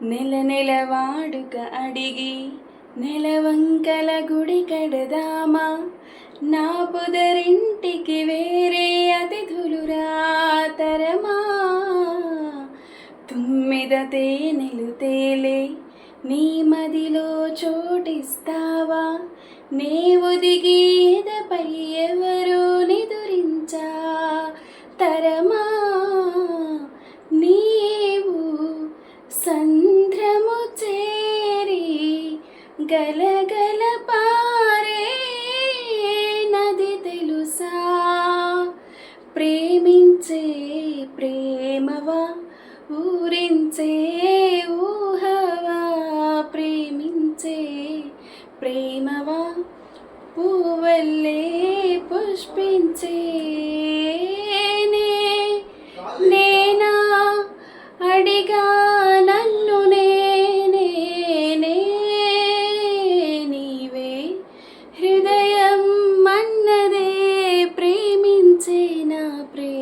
నెల నెల వాడుక అడిగి నెలవంకల గుడి కడదామా, నా పొదరింటికి వేరే అతిథులు రాతరమా. తుమ్మిద తేనెలు తేలే నీ మదిలో చోటిస్తావా, నే ఒదిగి ఎదపై ఎవరో నిదురించా తరమా. నీవు సంధ్రము చేరి గలగల పారే నది తెలుసా. ప్రేమించే ప్రేమవా, ఊరించే ఊహవా. ప్రేమించే ప్రేమవా, పువ్వల్లే పుష్పించే నేనా. అడిగా నన్ను నేనే నీవే, హృదయం అన్నదే ప్రేమించే నా ప్రేమ.